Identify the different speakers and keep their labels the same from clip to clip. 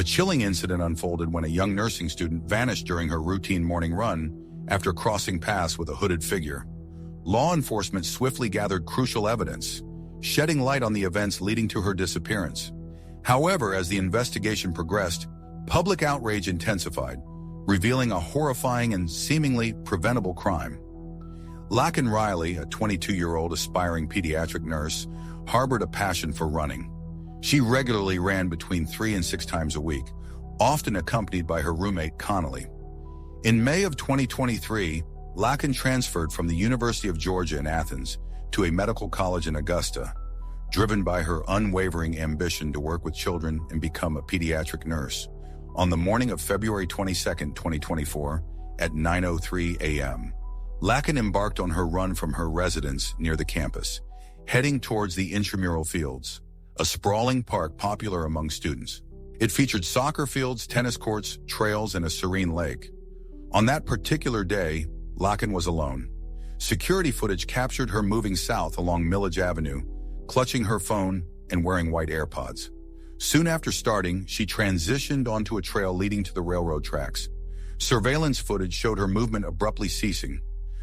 Speaker 1: A chilling incident unfolded when a young nursing student vanished during her routine morning run after crossing paths with a hooded figure. Law enforcement swiftly gathered crucial evidence, shedding light on the events leading to her disappearance. However, as the investigation progressed, public outrage intensified, revealing a horrifying and seemingly preventable crime. Laken Riley, a 22-year-old aspiring pediatric nurse, harbored a passion for running. She regularly ran between 3 and 6 times a week, often accompanied by her roommate Connolly. In May of 2023, Laken transferred from the University of Georgia in Athens to a medical college in Augusta, driven by her unwavering ambition to work with children and become a pediatric nurse. On the morning of February 22, 2024, at 9:03 a.m., Laken embarked on her run from her residence near the campus, heading towards the intramural fields, a sprawling park popular among students. It featured soccer fields, tennis courts, trails, and a serene lake. On that particular day, Laken was alone. Security footage captured her moving south along Millage Avenue, clutching her phone and wearing white AirPods. Soon after starting, she transitioned onto a trail leading to the railroad tracks. Surveillance footage showed her movement abruptly ceasing.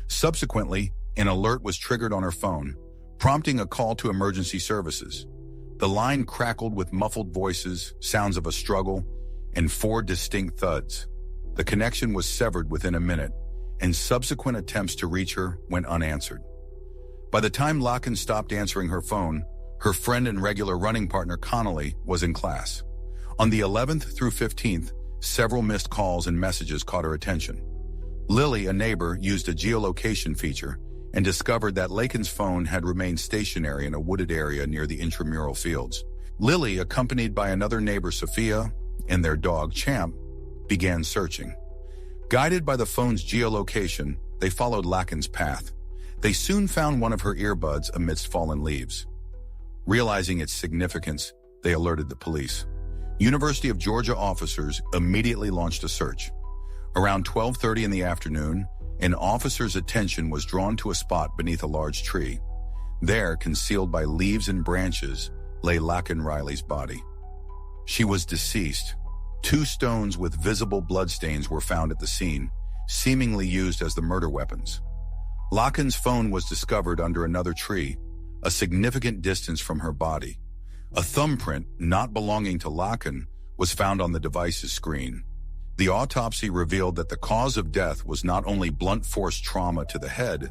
Speaker 1: Subsequently, an alert was triggered on her phone, prompting a call to emergency services. The line crackled with muffled voices, sounds of a struggle, and 4 distinct thuds. The connection was severed within a minute, and subsequent attempts to reach her went unanswered. By the time Laken stopped answering her phone, her friend and regular running partner Connolly was in class. On the 11th through 15th, several missed calls and messages caught her attention. Lily, a neighbor, used a geolocation feature and discovered that Laken's phone had remained stationary in a wooded area near the intramural fields. Lily, accompanied by another neighbor Sophia and their dog Champ, began searching. Guided by the phone's geolocation, they followed Laken's path. They soon found one of her earbuds amidst fallen leaves. Realizing its significance, they alerted the police. University of Georgia officers immediately launched a search. Around 12:30 in the afternoon, an officer's attention was drawn to a spot beneath a large tree. There, concealed by leaves and branches, lay Laken Riley's body. She was deceased. 2 stones with visible bloodstains were found at the scene, seemingly used as the murder weapons. Laken's phone was discovered under another tree, a significant distance from her body. A thumbprint, not belonging to Laken, was found on the device's screen. The autopsy revealed that the cause of death was not only blunt force trauma to the head,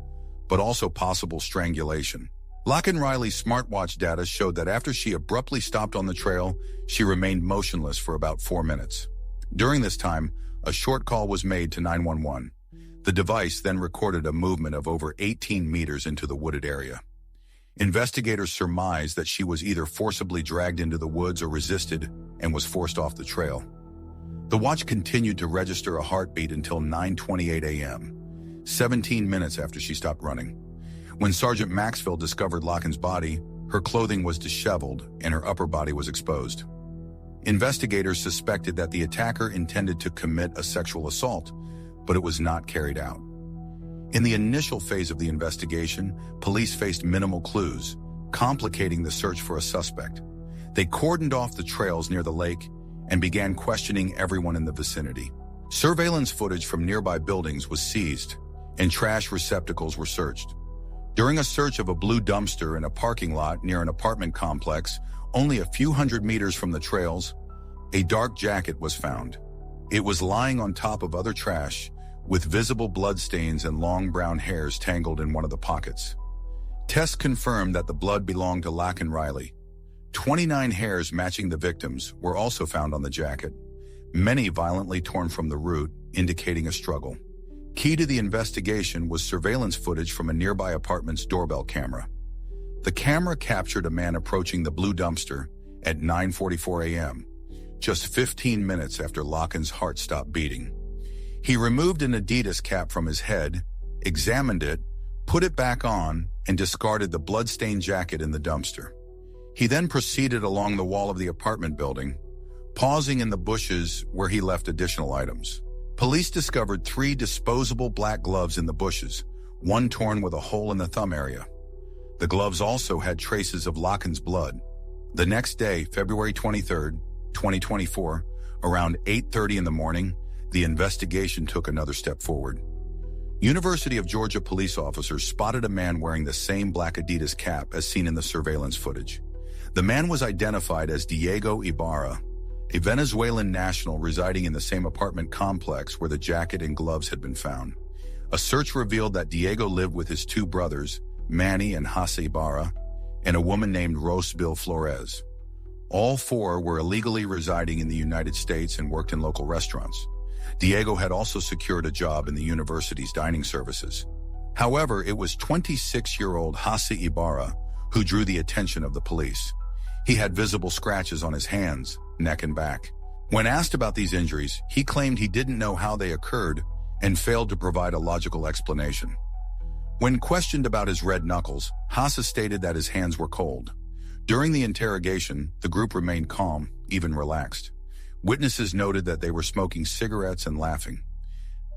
Speaker 1: but also possible strangulation. Laken Riley's smartwatch data showed that after she abruptly stopped on the trail, she remained motionless for about 4 minutes. During this time, a short call was made to 911. The device then recorded a movement of over 18 meters into the wooded area. Investigators surmised that she was either forcibly dragged into the woods or resisted and was forced off the trail. The watch continued to register a heartbeat until 9:28 a.m., 17 minutes after she stopped running. When Sergeant Maxfield discovered Laken's body, her clothing was disheveled and her upper body was exposed. Investigators suspected that the attacker intended to commit a sexual assault, but it was not carried out. In the initial phase of the investigation, police faced minimal clues, complicating the search for a suspect. They cordoned off the trails near the lake and began questioning everyone in the vicinity. Surveillance footage from nearby buildings was seized, and trash receptacles were searched. During a search of a blue dumpster in a parking lot near an apartment complex, only a few hundred meters from the trails, a dark jacket was found. It was lying on top of other trash, with visible bloodstains and long brown hairs tangled in one of the pockets. Tests confirmed that the blood belonged to Laken Riley. 29 hairs matching the victims were also found on the jacket, many violently torn from the root, indicating a struggle. Key to the investigation was surveillance footage from a nearby apartment's doorbell camera. The camera captured a man approaching the blue dumpster at 9:44 a.m., just 15 minutes after Laken's heart stopped beating. He removed an Adidas cap from his head, examined it, put it back on, and discarded the blood-stained jacket in the dumpster. He then proceeded along the wall of the apartment building, pausing in the bushes where he left additional items. Police discovered 3 disposable black gloves in the bushes, one torn with a hole in the thumb area. The gloves also had traces of Laken's blood. The next day, February 23, 2024, Around 8:30 in the morning, the investigation took another step forward. University of Georgia police officers spotted a man wearing the same black Adidas cap as seen in the surveillance footage. The man was identified as Diego Ibarra, a Venezuelan national residing in the same apartment complex where the jacket and gloves had been found. A search revealed that Diego lived with his two brothers, Manny and Hasse Abara, and a woman named Rosbil Flores. All four were illegally residing in the United States and worked in local restaurants. Diego had also secured a job in the university's dining services. However, it was 26-year-old Hasse Abara who drew the attention of the police. He had visible scratches on his hands, neck, and back. When asked about these injuries, he claimed he didn't know how they occurred and failed to provide a logical explanation. When questioned about his red knuckles, Hasse stated that his hands were cold. During the interrogation, the group remained calm, even relaxed. Witnesses noted that they were smoking cigarettes and laughing.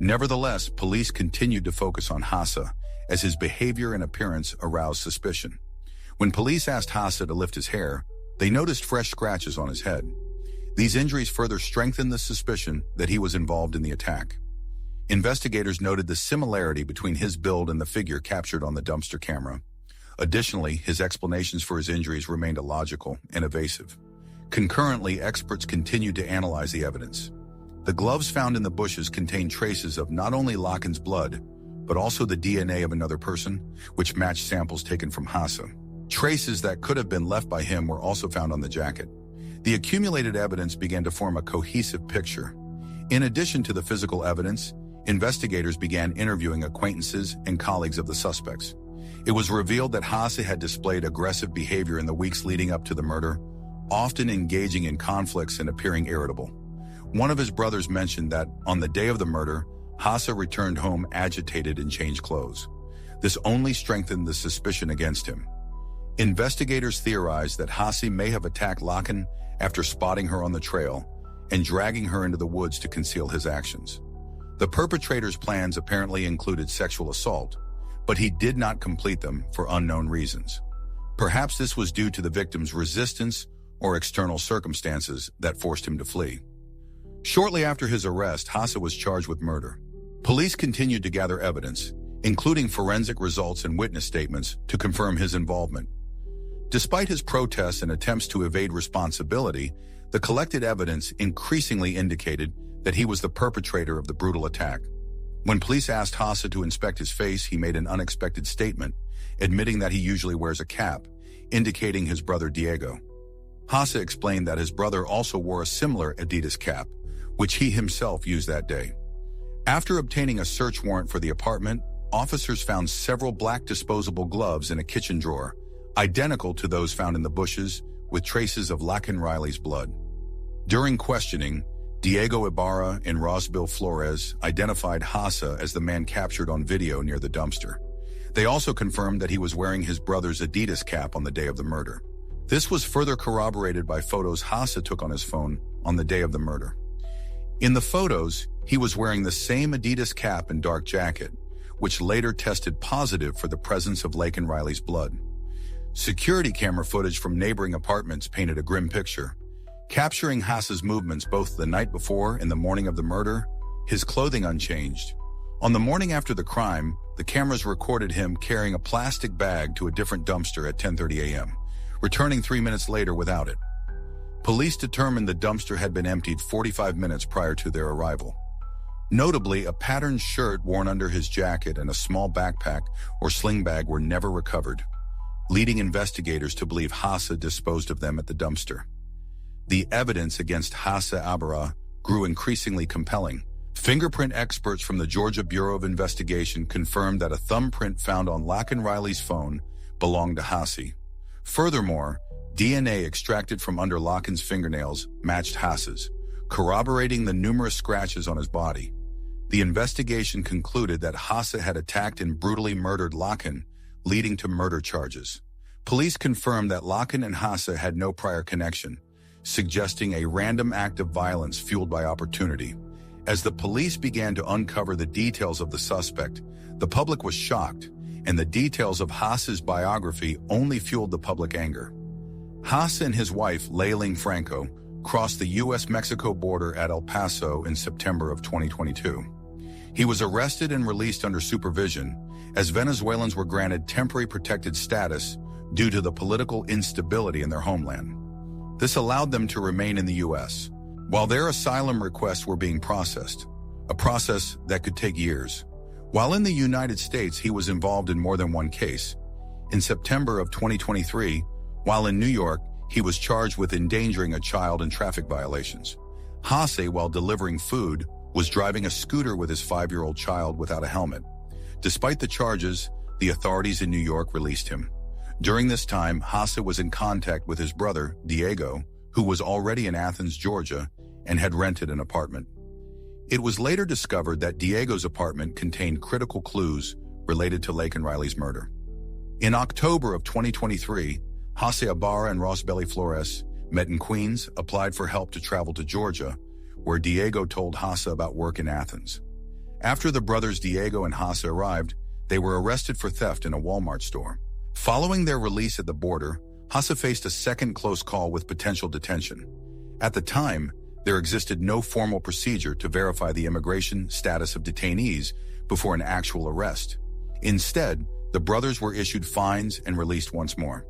Speaker 1: Nevertheless, police continued to focus on Hasse as his behavior and appearance aroused suspicion. When police asked Hasse to lift his hair, they noticed fresh scratches on his head. These injuries further strengthened the suspicion that he was involved in the attack. Investigators noted the similarity between his build and the figure captured on the dumpster camera. Additionally, his explanations for his injuries remained illogical and evasive. Concurrently, experts continued to analyze the evidence. The gloves found in the bushes contained traces of not only Laken's blood, but also the DNA of another person, which matched samples taken from Hasse. Traces that could have been left by him were also found on the jacket. The accumulated evidence began to form a cohesive picture. In addition to the physical evidence, investigators began interviewing acquaintances and colleagues of the suspects. It was revealed that Hasse had displayed aggressive behavior in the weeks leading up to the murder, often engaging in conflicts and appearing irritable. One of his brothers mentioned that on the day of the murder, Hasse returned home agitated and changed clothes. This only strengthened the suspicion against him. Investigators theorized that Hasse may have attacked Laken after spotting her on the trail and dragging her into the woods to conceal his actions. The perpetrator's plans apparently included sexual assault, but he did not complete them for unknown reasons. Perhaps this was due to the victim's resistance or external circumstances that forced him to flee. Shortly after his arrest, Hasse was charged with murder. Police continued to gather evidence, including forensic results and witness statements, to confirm his involvement. Despite his protests and attempts to evade responsibility, the collected evidence increasingly indicated that he was the perpetrator of the brutal attack. When police asked Hasse to inspect his face, he made an unexpected statement, admitting that he usually wears a cap, indicating his brother Diego. Hasse explained that his brother also wore a similar Adidas cap, which he himself used that day. After obtaining a search warrant for the apartment, officers found several black disposable gloves in a kitchen drawer, identical to those found in the bushes, with traces of Laken Riley's blood. During questioning, Diego Ibarra and Rosbil Flores identified Hasse as the man captured on video near the dumpster. They also confirmed that he was wearing his brother's Adidas cap on the day of the murder. This was further corroborated by photos Hasse took on his phone on the day of the murder. In the photos, he was wearing the same Adidas cap and dark jacket, which later tested positive for the presence of Laken Riley's blood. Security camera footage from neighboring apartments painted a grim picture, capturing Hasse's movements both the night before and the morning of the murder, his clothing unchanged. On the morning after the crime, the cameras recorded him carrying a plastic bag to a different dumpster at 10:30 a.m., returning 3 minutes later without it. Police determined the dumpster had been emptied 45 minutes prior to their arrival. Notably, a patterned shirt worn under his jacket and a small backpack or sling bag were never recovered, leading investigators to believe Hasse disposed of them at the dumpster. The evidence against Hasse Abara grew increasingly compelling. Fingerprint experts from the Georgia Bureau of Investigation confirmed that a thumbprint found on Laken Riley's phone belonged to Hasse. Furthermore, DNA extracted from under Laken's fingernails matched Hasse's, corroborating the numerous scratches on his body. The investigation concluded that Hasse had attacked and brutally murdered Laken, leading to murder charges. Police confirmed that Laken and Hasse had no prior connection, suggesting a random act of violence fueled by opportunity. As the police began to uncover the details of the suspect, the public was shocked, and the details of Hasse's biography only fueled the public anger. Hasse and his wife, Laken Franco, crossed the U.S.-Mexico border at El Paso in September of 2022. He was arrested and released under supervision, as Venezuelans were granted temporary protected status due to the political instability in their homeland. This allowed them to remain in the U.S., while their asylum requests were being processed, a process that could take years. While in the United States, he was involved in more than one case. In September of 2023, while in New York, he was charged with endangering a child in traffic violations. Hasse, while delivering food, was driving a scooter with his 5-year-old child without a helmet. Despite the charges, the authorities in New York released him. During this time, Hasse was in contact with his brother, Diego, who was already in Athens, Georgia, and had rented an apartment. It was later discovered that Diego's apartment contained critical clues related to Laken Riley's murder. In October of 2023, Hasse Abara and Rosbelly Flores met in Queens, applied for help to travel to Georgia, where Diego told Hasse about work in Athens. After the brothers Diego and Hasse arrived, they were arrested for theft in a Walmart store. Following their release at the border, Hasse faced a second close call with potential detention. At the time, there existed no formal procedure to verify the immigration status of detainees before an actual arrest. Instead, the brothers were issued fines and released once more.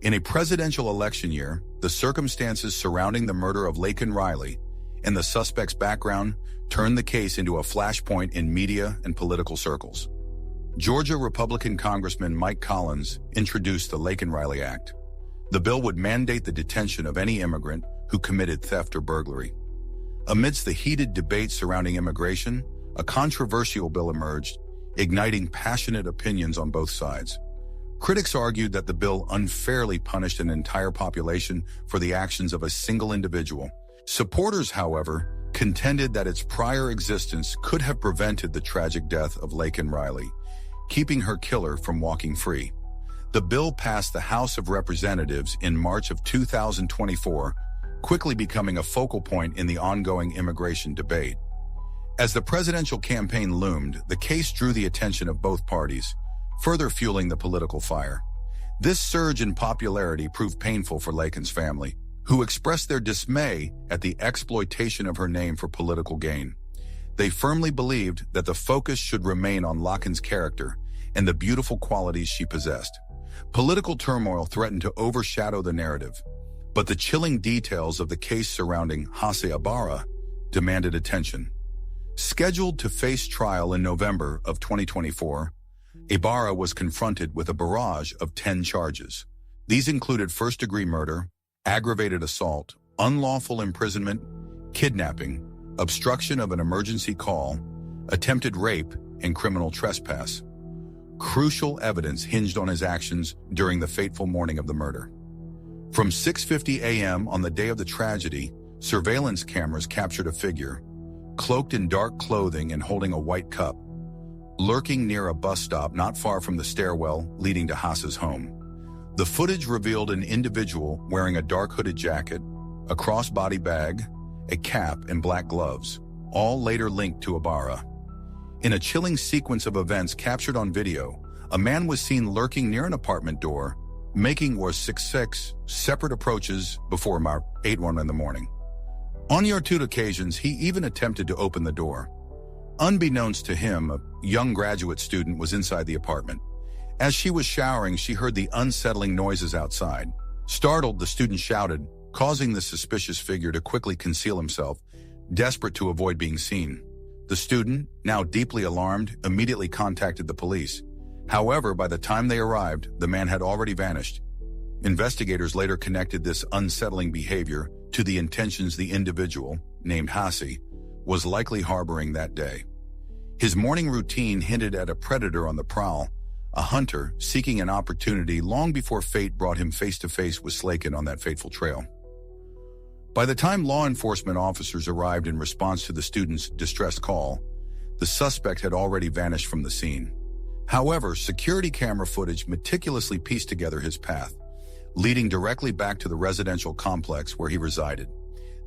Speaker 1: In a presidential election year, the circumstances surrounding the murder of Laken Riley and the suspect's background turned the case into a flashpoint in media and political circles. Georgia Republican Congressman Mike Collins introduced the Laken Riley Act. The bill would mandate the detention of any immigrant who committed theft or burglary. Amidst the heated debate surrounding immigration, a controversial bill emerged, igniting passionate opinions on both sides. Critics argued that the bill unfairly punished an entire population for the actions of a single individual. Supporters, however, contended that its prior existence could have prevented the tragic death of Laken Riley, keeping her killer from walking free. The bill passed the House of Representatives in March of 2024, quickly becoming a focal point in the ongoing immigration debate. As the presidential campaign loomed, the case drew the attention of both parties, further fueling the political fire. This surge in popularity proved painful for Laken's family, who expressed their dismay at the exploitation of her name for political gain. They firmly believed that the focus should remain on Laken's character and the beautiful qualities she possessed. Political turmoil threatened to overshadow the narrative, but the chilling details of the case surrounding Hasse Abara demanded attention. Scheduled to face trial in November of 2024, Abara was confronted with a barrage of 10 charges. These included first-degree murder, aggravated assault, unlawful imprisonment, kidnapping, obstruction of an emergency call, attempted rape, and criminal trespass. Crucial evidence hinged on his actions during the fateful morning of the murder. From 6:50 a.m. on the day of the tragedy, surveillance cameras captured a figure, cloaked in dark clothing and holding a white cup, lurking near a bus stop not far from the stairwell leading to Hasse's home. The footage revealed an individual wearing a dark hooded jacket, a crossbody bag, a cap, and black gloves, all later linked to Abara. In a chilling sequence of events captured on video, a man was seen lurking near an apartment door, making 6 separate approaches before 8:01 in the morning. On your 2 occasions, he even attempted to open the door. Unbeknownst to him, a young graduate student was inside the apartment. As she was showering, she heard the unsettling noises outside. Startled, the student shouted, causing the suspicious figure to quickly conceal himself, desperate to avoid being seen. The student, now deeply alarmed, immediately contacted the police. However, by the time they arrived, the man had already vanished. Investigators later connected this unsettling behavior to the intentions the individual, named Hasse, was likely harboring that day. His morning routine hinted at a predator on the prowl, a hunter seeking an opportunity long before fate brought him face-to-face with Laken on that fateful trail. By the time law enforcement officers arrived in response to the student's distress call, the suspect had already vanished from the scene. However, security camera footage meticulously pieced together his path, leading directly back to the residential complex where he resided.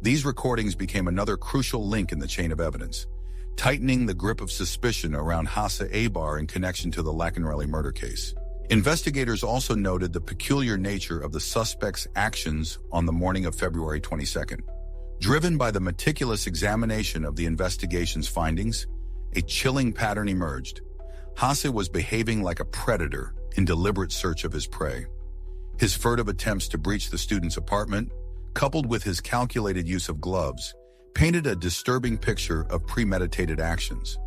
Speaker 1: These recordings became another crucial link in the chain of evidence, tightening the grip of suspicion around Hasse Abara in connection to the Laken Riley murder case. Investigators also noted the peculiar nature of the suspect's actions on the morning of February 22nd. Driven by the meticulous examination of the investigation's findings, a chilling pattern emerged. Hasse was behaving like a predator in deliberate search of his prey. His furtive attempts to breach the student's apartment, coupled with his calculated use of gloves, painted a disturbing picture of premeditated actions.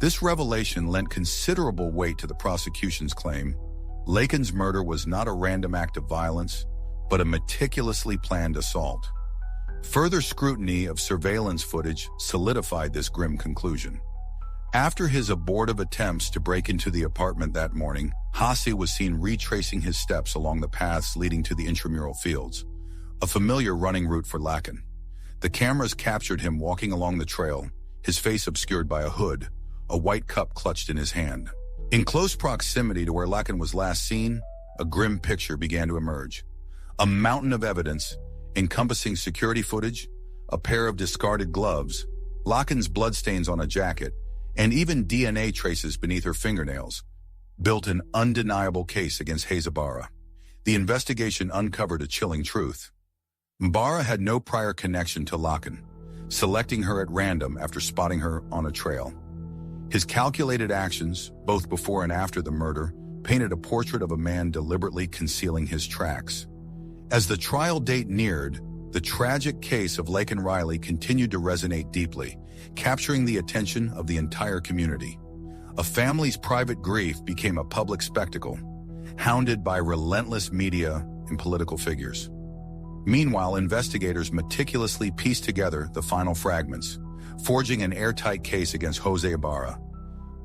Speaker 1: This revelation lent considerable weight to the prosecution's claim. Laken's murder was not a random act of violence, but a meticulously planned assault. Further scrutiny of surveillance footage solidified this grim conclusion. After his abortive attempts to break into the apartment that morning, Hasse was seen retracing his steps along the paths leading to the intramural fields, a familiar running route for Laken. The cameras captured him walking along the trail, his face obscured by a hood, a white cup clutched in his hand. In close proximity to where Laken was last seen, a grim picture began to emerge. A mountain of evidence, encompassing security footage, a pair of discarded gloves, Laken's bloodstains on a jacket, and even DNA traces beneath her fingernails, built an undeniable case against Hasse Abara. The investigation uncovered a chilling truth. Abara had no prior connection to Laken, selecting her at random after spotting her on a trail. His calculated actions, both before and after the murder, painted a portrait of a man deliberately concealing his tracks. As the trial date neared, the tragic case of Laken Riley continued to resonate deeply, capturing the attention of the entire community. A family's private grief became a public spectacle, hounded by relentless media and political figures. Meanwhile, investigators meticulously pieced together the final fragments, forging an airtight case against Hasse Abara,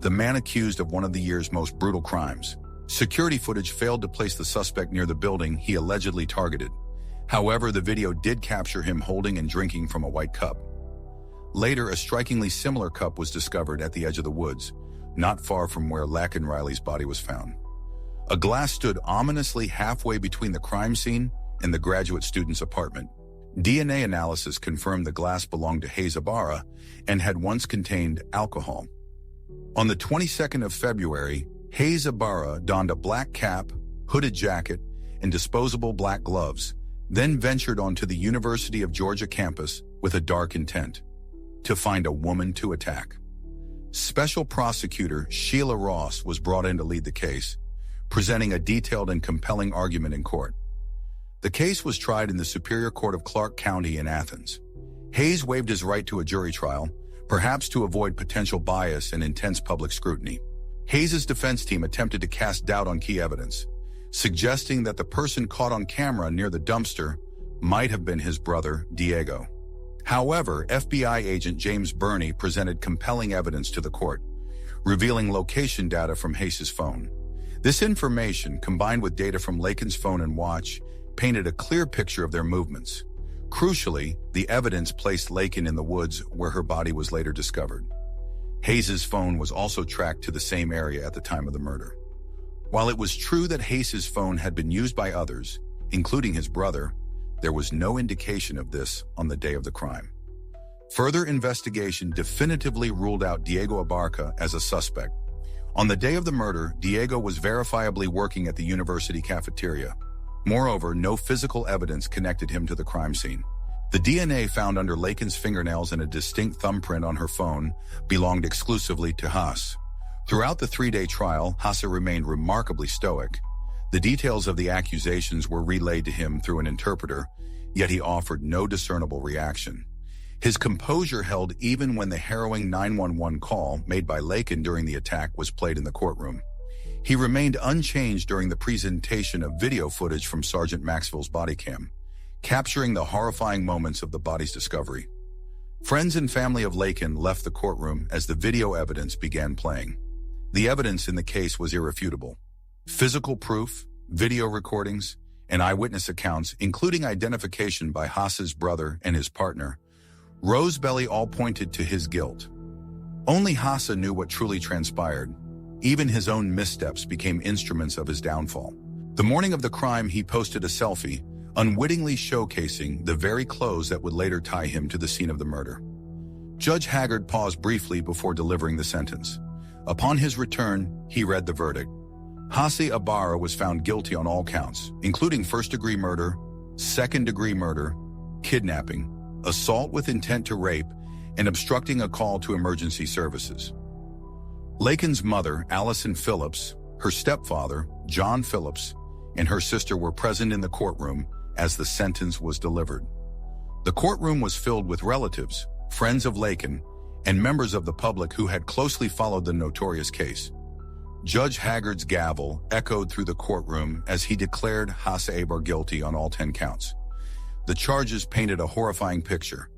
Speaker 1: the man accused of one of the year's most brutal crimes. Security footage failed to place the suspect near the building he allegedly targeted. However, the video did capture him holding and drinking from a white cup. Later, a strikingly similar cup was discovered at the edge of the woods, not far from where Laken Riley's body was found. A glass stood ominously halfway between the crime scene and the graduate student's apartment. DNA analysis confirmed the glass belonged to Hasse Abara and had once contained alcohol. On the 22nd of February, Hasse Abara donned a black cap, hooded jacket, and disposable black gloves, then ventured onto the University of Georgia campus with a dark intent: to find a woman to attack. Special prosecutor Sheila Ross was brought in to lead the case, presenting a detailed and compelling argument in court. The case was tried in the Superior Court of Clark County in Athens. Hasse waived his right to a jury trial, perhaps to avoid potential bias and intense public scrutiny. Hasse's defense team attempted to cast doubt on key evidence, suggesting that the person caught on camera near the dumpster might have been his brother, Diego. However, FBI agent James Burney presented compelling evidence to the court, revealing location data from Hasse's phone. This information, combined with data from Laken's phone and watch, painted a clear picture of their movements. Crucially, the evidence placed Laken in the woods where her body was later discovered. Hasse's phone was also tracked to the same area at the time of the murder. While it was true that Hasse's phone had been used by others, including his brother, there was no indication of this on the day of the crime. Further investigation definitively ruled out Diego Abarca as a suspect. On the day of the murder, Diego was verifiably working at the university cafeteria. Moreover, no physical evidence connected him to the crime scene. The DNA found under Laken's fingernails and a distinct thumbprint on her phone belonged exclusively to Hasse. Throughout the 3-day trial, Hasse remained remarkably stoic. The details of the accusations were relayed to him through an interpreter, yet he offered no discernible reaction. His composure held even when the harrowing 911 call made by Laken during the attack was played in the courtroom. He remained unchanged during the presentation of video footage from Sergeant Maxwell's body cam, capturing the horrifying moments of the body's discovery. Friends and family of Laken left the courtroom as the video evidence began playing. The evidence in the case was irrefutable. Physical proof, video recordings, and eyewitness accounts, including identification by Hasse's brother and his partner, Rosebelly all pointed to his guilt. Only Hasse knew what truly transpired. Even his own missteps became instruments of his downfall. The morning of the crime, he posted a selfie, unwittingly showcasing the very clothes that would later tie him to the scene of the murder. Judge Haggard paused briefly before delivering the sentence. Upon his return, he read the verdict. Hasse Abara was found guilty on all counts, including first-degree murder, second-degree murder, kidnapping, assault with intent to rape, and obstructing a call to emergency services. Laken's mother, Allison Phillips, her stepfather, John Phillips, and her sister were present in the courtroom as the sentence was delivered. The courtroom was filled with relatives, friends of Laken, and members of the public who had closely followed the notorious case. Judge Haggard's gavel echoed through the courtroom as he declared Hasse Abara guilty on all 10 counts. The charges painted a horrifying picture: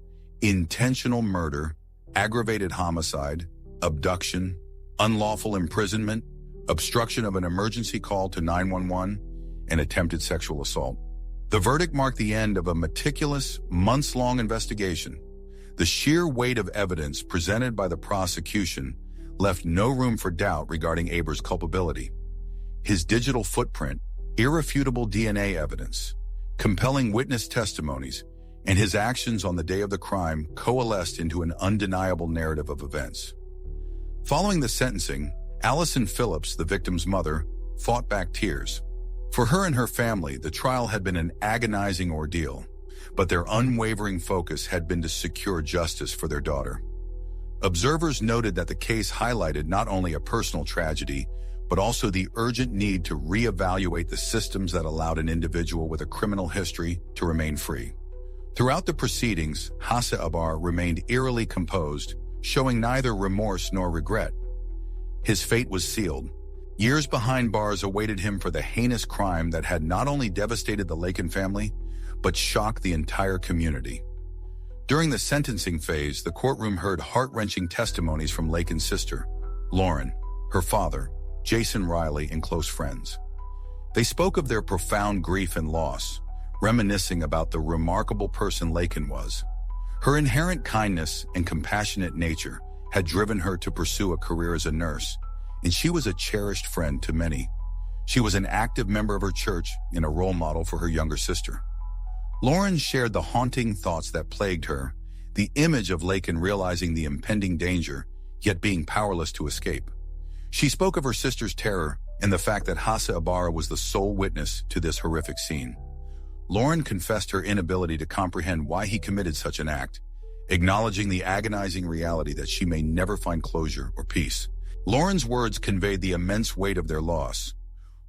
Speaker 1: intentional murder, aggravated homicide, abduction, unlawful imprisonment, obstruction of an emergency call to 911, and attempted sexual assault. The verdict marked the end of a meticulous, months-long investigation. The sheer weight of evidence presented by the prosecution left no room for doubt regarding Abara's culpability. His digital footprint, irrefutable DNA evidence, compelling witness testimonies, and his actions on the day of the crime coalesced into an undeniable narrative of events. Following the sentencing, Allison Phillips, the victim's mother, fought back tears. For her and her family, the trial had been an agonizing ordeal, but their unwavering focus had been to secure justice for their daughter. Observers noted that the case highlighted not only a personal tragedy, but also the urgent need to reevaluate the systems that allowed an individual with a criminal history to remain free. Throughout the proceedings, Hasse Abara remained eerily composed, showing neither remorse nor regret. His fate was sealed. Years behind bars awaited him for the heinous crime that had not only devastated the Laken family, but shocked the entire community. During the sentencing phase, the courtroom heard heart-wrenching testimonies from Laken's sister, Lauren, her father, Jason Riley, and close friends. They spoke of their profound grief and loss, reminiscing about the remarkable person Laken was. Her inherent kindness and compassionate nature had driven her to pursue a career as a nurse, and she was a cherished friend to many. She was an active member of her church and a role model for her younger sister. Lauren shared the haunting thoughts that plagued her, the image of Laken realizing the impending danger, yet being powerless to escape. She spoke of her sister's terror and the fact that Hasse Abara was the sole witness to this horrific scene. Lauren confessed her inability to comprehend why he committed such an act, acknowledging the agonizing reality that she may never find closure or peace. Lauren's words conveyed the immense weight of their loss.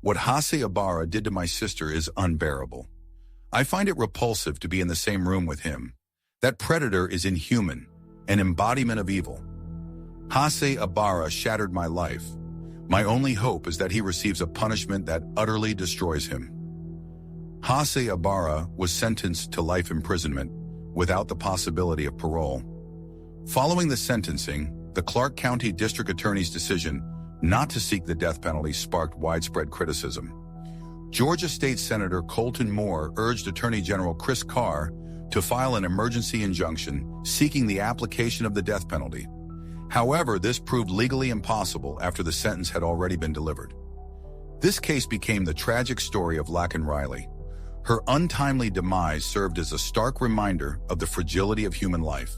Speaker 1: "What Hasse Abara did to my sister is unbearable. I find it repulsive to be in the same room with him. That predator is inhuman, an embodiment of evil. Hasse Abara shattered my life. My only hope is that he receives a punishment that utterly destroys him." Hasse Abara was sentenced to life imprisonment without the possibility of parole. Following the sentencing, the Clark County District Attorney's decision not to seek the death penalty sparked widespread criticism. Georgia State Senator Colton Moore urged Attorney General Chris Carr to file an emergency injunction seeking the application of the death penalty. However, this proved legally impossible after the sentence had already been delivered. This case became the tragic story of Laken Riley. Her untimely demise served as a stark reminder of the fragility of human life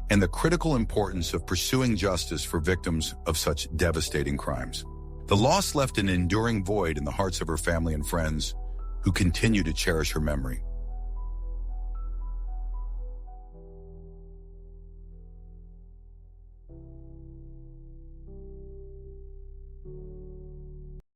Speaker 1: and the critical importance of pursuing justice for victims of such devastating crimes. The loss left an enduring void in the hearts of her family and friends, who continue to cherish her memory.